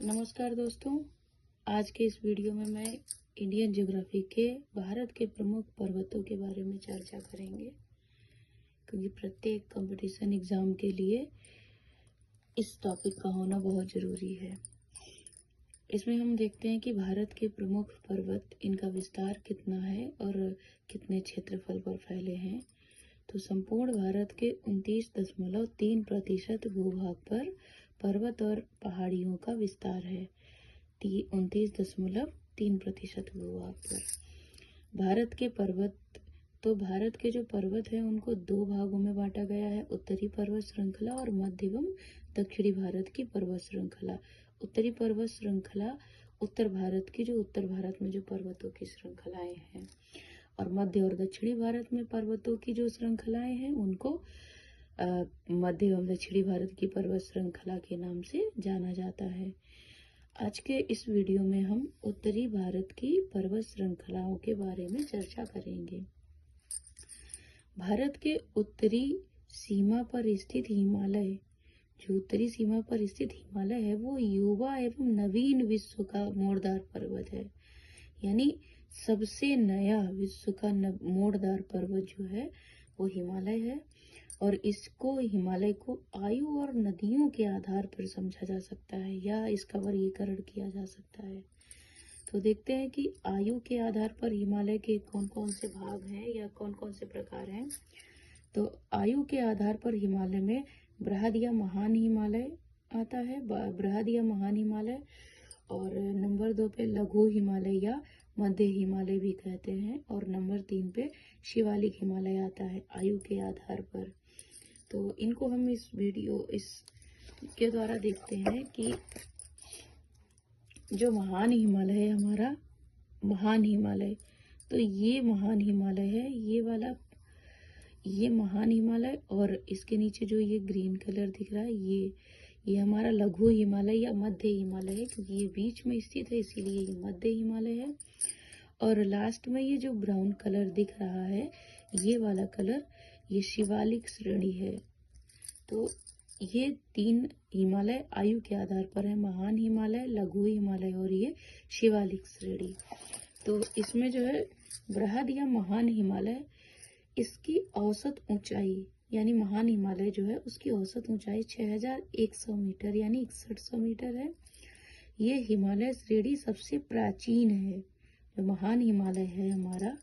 नमस्कार दोस्तों। आज के इस वीडियो में मैं इंडियन ज्योग्राफी के भारत के प्रमुख पर्वतों के बारे में चर्चा करेंगे, क्योंकि प्रत्येक कंपटीशन एग्जाम के लिए इस टॉपिक का होना बहुत ज़रूरी है। इसमें हम देखते हैं कि भारत के प्रमुख पर्वत, इनका विस्तार कितना है और कितने क्षेत्रफल पर फैले हैं। तो संपूर्ण भारत के 29.3% भूभाग पर पर्वत और पहाड़ियों का विस्तार है। 29.3% भूभाग पर भारत के पर्वत। तो भारत के जो पर्वत हैं उनको दो भागों में बांटा गया है, उत्तरी पर्वत श्रृंखला और मध्य एवं दक्षिणी भारत की पर्वत श्रृंखला। उत्तरी पर्वत श्रृंखला उत्तर भारत की, जो उत्तर भारत में जो पर्वतों की श्रृंखलाएं हैं, और मध्य और दक्षिणी भारत में पर्वतों की जो श्रृंखलाएं हैं उनको मध्य एवं दक्षिणी भारत की पर्वत श्रृंखला के नाम से जाना जाता है। आज के इस वीडियो में हम उत्तरी भारत की पर्वत श्रृंखलाओं के बारे में चर्चा करेंगे। भारत के उत्तरी सीमा पर स्थित हिमालय, जो उत्तरी सीमा पर स्थित हिमालय है, वो युवा एवं नवीन विश्व का मोड़दार पर्वत है। यानी सबसे नया विश्व का मोड़दार पर्वत जो है वो हिमालय है, और इसको हिमालय को आयु और नदियों के आधार पर समझा जा सकता है या इसका वर्गीकरण किया जा सकता है। तो देखते हैं कि आयु के आधार पर हिमालय के कौन कौन से भाग हैं या कौन कौन से प्रकार हैं। तो आयु के आधार पर हिमालय में बृहद या महान हिमालय आता है, बृहद या महान हिमालय, और नंबर 2 पे लघु हिमालय या मध्य हिमालय भी कहते हैं, और नंबर 3 पे शिवालिक हिमालय आता है आयु के आधार पर। तो इनको हम इस वीडियो इसके द्वारा देखते हैं कि जो महान हिमालय है हमारा, महान हिमालय, तो ये महान हिमालय है, ये वाला, ये महान हिमालय, और इसके नीचे जो ये ग्रीन कलर दिख रहा है ये हमारा लघु हिमालय या मध्य हिमालय है, क्योंकि ये बीच में स्थित है इसीलिए ये मध्य हिमालय है। और लास्ट में ये जो ब्राउन कलर दिख रहा है, ये वाला कलर, ये शिवालिक श्रेणी है। तो ये 3 हिमालय आयु के आधार पर है, महान हिमालय, लघु हिमालय और ये शिवालिक श्रेणी। तो इसमें जो है बृहद या महान हिमालय, इसकी औसत ऊंचाई, यानी महान हिमालय जो है उसकी औसत ऊंचाई 6100 मीटर यानी 6100 मीटर है। ये हिमालय श्रेणी सबसे प्राचीन है। जो महान हिमालय है हमारा,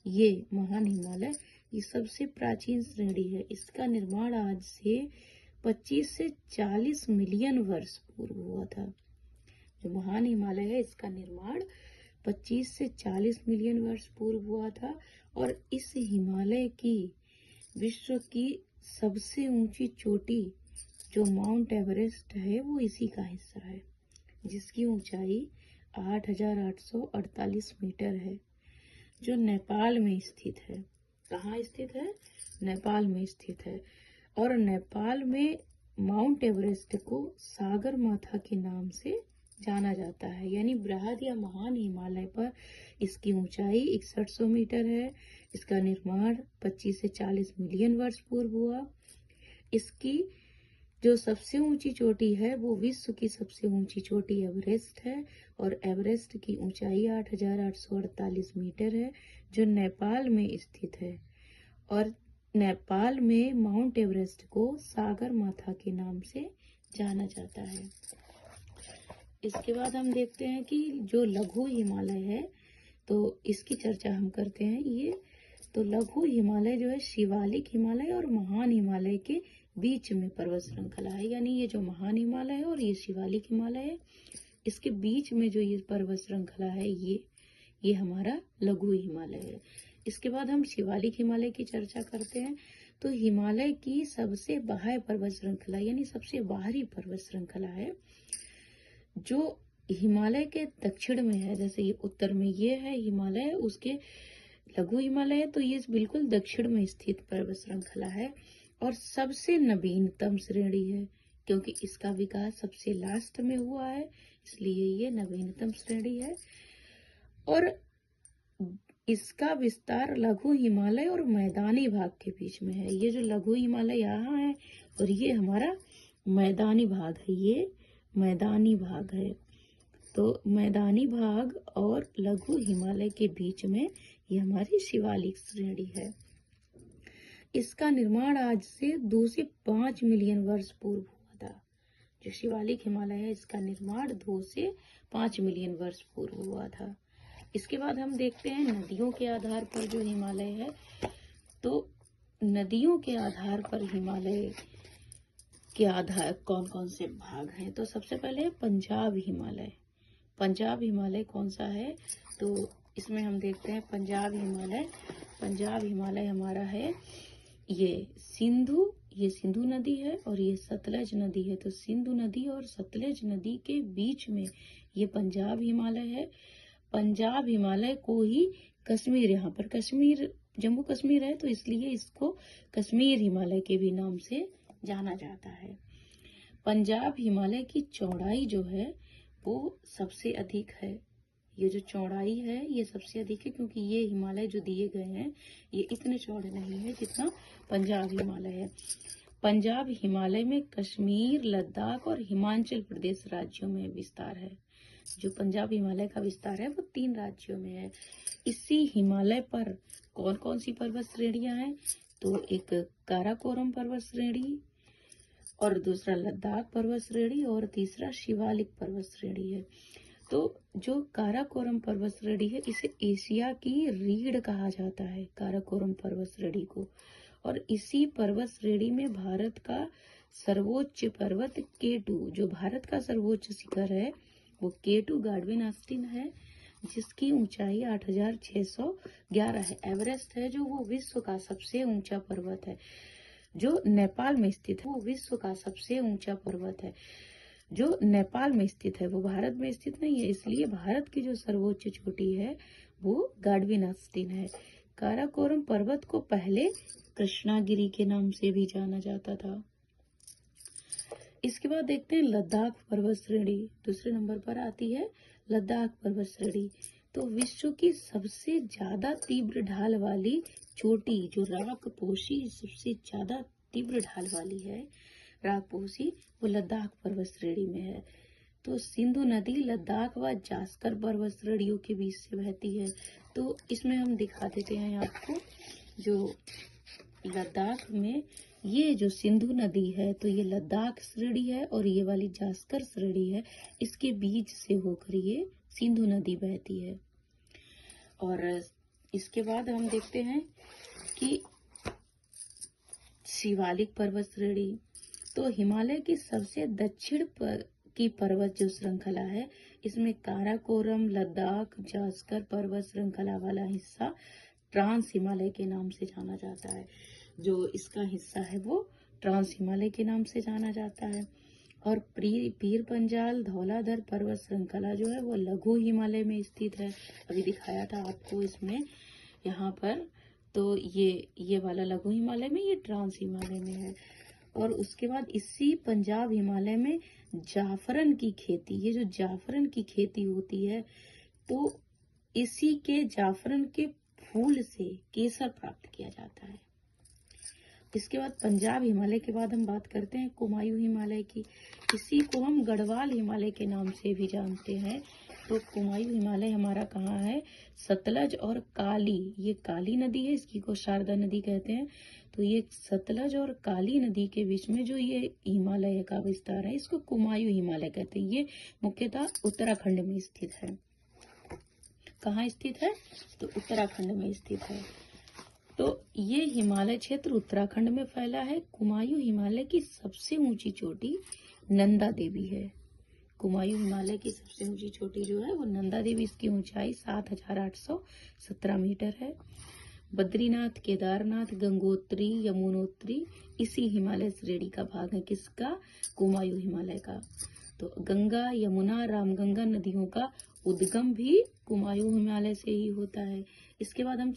ये महान हिमालय, ये सबसे प्राचीन श्रेणी है। इसका निर्माण आज से 25 से 40 मिलियन वर्ष पूर्व हुआ था। जो महान हिमालय है इसका निर्माण 25 से 40 मिलियन वर्ष पूर्व हुआ था, और इस हिमालय की विश्व की सबसे ऊंची चोटी जो माउंट एवरेस्ट है वो इसी का हिस्सा है, जिसकी ऊंचाई 8848 मीटर है, जो नेपाल में स्थित है। कहाँ स्थित है? नेपाल में स्थित है। और नेपाल में माउंट एवरेस्ट को सागर माथा के नाम से जाना जाता है। यानी बृहद या महान हिमालय पर इसकी ऊंचाई 6100 मीटर है। इसका निर्माण 25 से 40 मिलियन वर्ष पूर्व हुआ। इसकी जो सबसे ऊंची चोटी है वो विश्व की सबसे ऊंची चोटी एवरेस्ट है, और एवरेस्ट की ऊंचाई 8848 मीटर है, जो नेपाल में स्थित है। और नेपाल में माउंट एवरेस्ट को सागर माथा के नाम से जाना जाता है। इसके बाद हम देखते हैं कि जो लघु हिमालय है, तो इसकी चर्चा हम करते हैं। ये तो लघु हिमालय जो है शिवालिक हिमालय और महान हिमालय के बीच में पर्वत श्रृंखला है। यानी ये जो महान हिमालय है और ये शिवालिक हिमालय है, इसके बीच में जो ये पर्वत श्रृंखला है ये हमारा लघु हिमालय है। इसके बाद हम शिवालिक हिमालय की चर्चा करते हैं। तो हिमालय की सबसे बाह्य पर्वत श्रृंखला, यानी सबसे बाहरी पर्वत श्रृंखला है, जो हिमालय के दक्षिण में है। जैसे ये उत्तर में ये है हिमालय, उसके लघु हिमालय है, तो ये बिल्कुल दक्षिण में स्थित पर्वत श्रृंखला है, और सबसे नवीनतम श्रेणी है, क्योंकि इसका विकास सबसे लास्ट में हुआ है, इसलिए ये नवीनतम श्रेणी है। और इसका विस्तार लघु हिमालय और मैदानी भाग के बीच में है। ये जो लघु हिमालय यहाँ है और ये हमारा मैदानी भाग है, ये मैदानी भाग है। तो मैदानी भाग और लघु हिमालय के बीच में ये हमारी शिवालिक श्रेणी है। इसका निर्माण आज से 2 से 5 मिलियन वर्ष पूर्व हुआ था। जो शिवालिक हिमालय है इसका निर्माण 2 से 5 मिलियन वर्ष पूर्व हुआ था। इसके बाद हम देखते हैं नदियों के आधार पर जो हिमालय है। तो नदियों के आधार पर हिमालय के आधार कौन कौन से भाग हैं। तो सबसे पहले पंजाब हिमालय। पंजाब हिमालय कौन सा है, तो इसमें हम देखते हैं पंजाब हिमालय। पंजाब हिमालय हमारा है ये सिंधु नदी है और ये सतलज नदी है। तो सिंधु नदी और सतलज नदी के बीच में ये पंजाब हिमालय है। पंजाब हिमालय को ही कश्मीर, यहाँ पर कश्मीर जम्मू कश्मीर है तो इसलिए इसको कश्मीर हिमालय के भी नाम से जाना जाता है। पंजाब हिमालय की चौड़ाई जो है वो सबसे अधिक है। ये जो चौड़ाई है ये सबसे अधिक है क्योंकि ये हिमालय जो दिए गए हैं ये इतने चौड़े नहीं है जितना पंजाब हिमालय है। पंजाब हिमालय में कश्मीर, लद्दाख और हिमाचल प्रदेश राज्यों में विस्तार है। जो पंजाब हिमालय का विस्तार है वो 3 राज्यों में है। इसी हिमालय पर कौन कौन सी पर्वत श्रेणियां हैं, तो एक काराकोरम पर्वत श्रेणी और दूसरा लद्दाख पर्वत श्रेणी और तीसरा शिवालिक पर्वत श्रेणी है। तो जो काराकोरम पर्वत श्रेणी है इसे एशिया की रीढ़ कहा जाता है, काराकोरम पर्वत श्रेणी को। और इसी पर्वत श्रेणी में भारत का सर्वोच्च पर्वत K2, जो भारत का सर्वोच्च शिखर है वो K2 गाडविन आस्टीन है, जिसकी ऊंचाई 8611 है। एवरेस्ट है जो वो विश्व का सबसे ऊंचा पर्वत है, जो नेपाल में स्थित है। वो विश्व का सबसे ऊंचा पर्वत है जो नेपाल में स्थित है, वो भारत में स्थित नहीं है। इसलिए भारत की जो सर्वोच्च चोटी है वो गाडविन आस्टीन है। काराकोरम पर्वत को पहले कृष्णागिरी के नाम से भी जाना जाता था। इसके बाद देखते हैं लद्दाख पर्वत श्रेणी। दूसरे नंबर पर आती है लद्दाख पर्वत श्रेणी। तो विश्व की सबसे ज्यादा तीव्र ढाल वाली चोटी जो राकपोशी, सबसे ज्यादा तीव्र ढाल वाली है राकपोशी, वो लद्दाख पर्वत श्रेणी में है। तो सिंधु नदी लद्दाख व जास्कर पर्वत श्रेणियों के बीच से बहती है। तो इसमें हम दिखा देते हैं आपको, जो लद्दाख में ये जो सिंधु नदी है तो ये लद्दाख श्रेणी है और ये वाली जास्कर श्रेणी है, इसके बीच से होकर ये सिंधु नदी बहती है। और इसके बाद हम देखते हैं कि शिवालिक पर्वत श्रेणी। तो हिमालय की सबसे दक्षिण की पर्वत जो श्रृंखला है इसमें काराकोरम, लद्दाख, जास्कर पर्वत श्रृंखला वाला हिस्सा ट्रांस हिमालय के नाम से जाना जाता है। जो इसका हिस्सा है वो ट्रांस हिमालय के नाम से जाना जाता है। और पीर पंजाल, धौलाधर पर्वत श्रृंखला जो है वो लघु हिमालय में स्थित है। अभी दिखाया था आपको इसमें यहाँ पर। तो ये वाला लघु हिमालय में, ये ट्रांस हिमालय में है। और उसके बाद इसी पंजाब हिमालय में जाफरन की खेती, ये जो जाफरन की खेती होती है तो इसी के जाफरन के फूल से केसर प्राप्त किया जाता है। इसके बाद पंजाब हिमालय के बाद हम बात करते हैं कुमायूं हिमालय की। इसी को हम गढ़वाल हिमालय के नाम से भी जानते हैं। तो कुमायूं हिमालय हमारा कहाँ है, सतलज और काली, ये काली नदी है, इसकी को शारदा नदी कहते हैं। तो ये सतलज और काली नदी के बीच में जो ये हिमालय का विस्तार है इसको कुमायूं हिमालय कहते हैं। ये मुख्यतः उत्तराखंड में स्थित है। कहाँ स्थित है, तो उत्तराखंड में स्थित है। तो ये हिमालय क्षेत्र उत्तराखंड में फैला है। कुमायूं हिमालय की सबसे ऊंची चोटी नंदा देवी है। कुमायूं हिमालय की सबसे ऊंची चोटी जो है वो नंदा देवी, इसकी ऊंचाई 7817 मीटर है। बद्रीनाथ, केदारनाथ, गंगोत्री, यमुनोत्री इसी हिमालय श्रेणी का भाग है। किसका, कुमायूं हिमालय का। तो गंगा, यमुना, रामगंगा नदियों का उद्गम भी कुमायूं हिमालय से ही होता है। इसके बाद हम